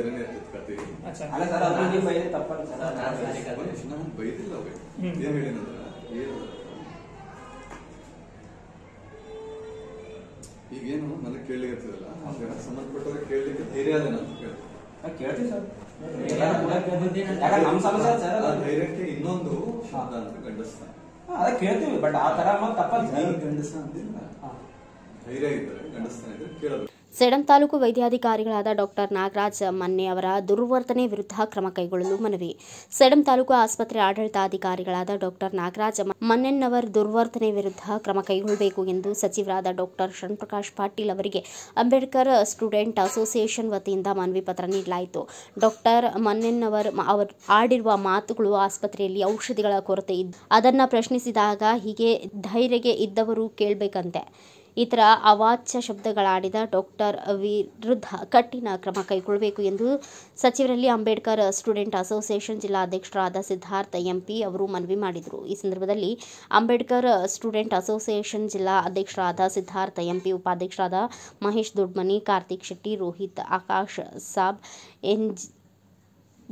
ಬೇರೆನೇ ಇರ್ತದೆ ಕತೆ. ಅಲ್ಲ ಸರ್, ಅದು ನೀವು ಬೈದ್ರೆ ತಪ್ಪಲ್ಲ ಸರ್. ನಾನು ಬೈದಿಲ್ಲ ಅವೇ. ಏನ್ ಹೇಳಿನಂದ್ರ ಈಗೇನು ನನಗೆ ಕೇಳಲಿಕ್ಕೆ ಇರ್ತದಲ್ಲ, ಸಂಬಂಧಪಟ್ಟವ್ರಿಗೆ ಕೇಳಲಿಕ್ಕೆ ಧೈರ್ಯ ಅದೇನ ಅಂತ ಕೇಳ್ತೀವಿ ಸರ್. ನಮ್ಮ ಸಮಸ್ಯೆ ಸರ್, ಧೈರ್ಯಕ್ಕೆ ಇನ್ನೊಂದು ಶಬ್ದ ಅಂತ ಗಂಡಸ್ತಾನ. ಅದ ಕೇಳ್ತೀವಿ, ಬಟ್ ಆ ತರ ತಪ್ಪಲ್ಲ ಸರ್. ಗಂಡಸ ಅಂದಿಲ್ಲ, ಧೈರ್ಯ ಇದ್ದಾರೆ ಗಂಡಸ್ತಾನ ಇದ್ರೆ ಕೇಳಬೇಕು. ಸೇಡಂ ತಾಲೂಕು ವೈದ್ಯಾಧಿಕಾರಿಗಳಾದ ಡಾಕ್ಟರ್ ನಾಗರಾಜ್ ಮನ್ನೆ ಅವರ ದುರ್ವರ್ತನೆ ವಿರುದ್ಧ ಕ್ರಮ ಕೈಗೊಳ್ಳಲು ಮನವಿ. ಸೇಡಂ ತಾಲೂಕು ಆಸ್ಪತ್ರೆ ಆಡಳಿತಾಧಿಕಾರಿಗಳಾದ ಡಾಕ್ಟರ್ ನಾಗರಾಜ್ ಮನ್ನೆನ್ನವರ ದುರ್ವರ್ತನೆ ವಿರುದ್ಧ ಕ್ರಮ ಕೈಗೊಳ್ಳಬೇಕು ಎಂದು ಸಚಿವರಾದ ಡಾಕ್ಟರ್ ಶರಣಪ್ರಕಾಶ್ ಪಾಟೀಲ್ ಅವರಿಗೆ ಅಂಬೇಡ್ಕರ್ ಸ್ಟೂಡೆಂಟ್ ಅಸೋಸಿಯೇಷನ್ ವತಿಯಿಂದ ಮನವಿ ಪತ್ರ ನೀಡಲಾಯಿತು. ಡಾಕ್ಟರ್ ಮನ್ನೆನ್ನವರ್ ಅವರು ಆಡಿರುವ ಮಾತುಗಳು ಆಸ್ಪತ್ರೆಯಲ್ಲಿ ಔಷಧಿಗಳ ಕೊರತೆ ಅದನ್ನು ಪ್ರಶ್ನಿಸಿದಾಗ ಹೀಗೆ ಧೈರ್ಯಗೆ ಇದ್ದವರು ಕೇಳಬೇಕಂತೆ. ಇತರ ಅವಾಚ್ಯ ಶಬ್ದಗಳಾಡಿದ ಡಾಕ್ಟರ್ ವಿರುದ್ಧ ಕಠಿಣ ಕ್ರಮ ಕೈಗೊಳ್ಳಬೇಕು ಎಂದು ಸಚಿವರಲ್ಲಿ ಅಂಬೇಡ್ಕರ್ ಸ್ಟೂಡೆಂಟ್ ಅಸೋಸಿಯೇಷನ್ ಜಿಲ್ಲಾಧ್ಯಕ್ಷರಾದ ಸಿದ್ಧಾರ್ಥ ಎಂಪಿ ಅವರು ಮನವಿ ಮಾಡಿದರು. ಈ ಸಂದರ್ಭದಲ್ಲಿ ಅಂಬೇಡ್ಕರ್ ಸ್ಟೂಡೆಂಟ್ ಅಸೋಸಿಯೇಷನ್ ಜಿಲ್ಲಾ ಅಧ್ಯಕ್ಷರಾದ ಸಿದ್ಧಾರ್ಥ ಎಂಪಿ, ಉಪಾಧ್ಯಕ್ಷರಾದ ಮಹೇಶ್ ದೊಡ್ಮನಿ, ಕಾರ್ತಿಕ್ ಶೆಟ್ಟಿ, ರೋಹಿತ್, ಆಕಾಶ್ ಸಾಬ್,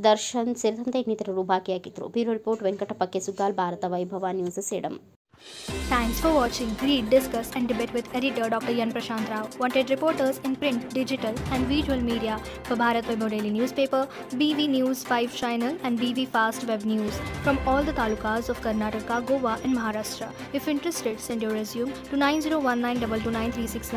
ದರ್ಶನ್ ಸೇರಿದಂತೆ ಇನ್ನಿತರರು ಭಾಗಿಯಾಗಿದ್ದರು. ಬ್ಯೂರೋ ರಿಪೋರ್ಟ್ ವೆಂಕಟಪ್ಪ ಕೆಸುಗಾಲ್, ಭಾರತ ವೈಭವ news, Sedam. Thanks for watching Read, Discuss and Debate with editor Dr. Yan Prashant Rao. Wanted reporters in print, digital and visual media for Bharat Vaibhav Daily Newspaper, BV News 5 Channel and BV Fast Web News from all the talukas of Karnataka, Goa and Maharashtra. If interested, send your resume to 9019229369.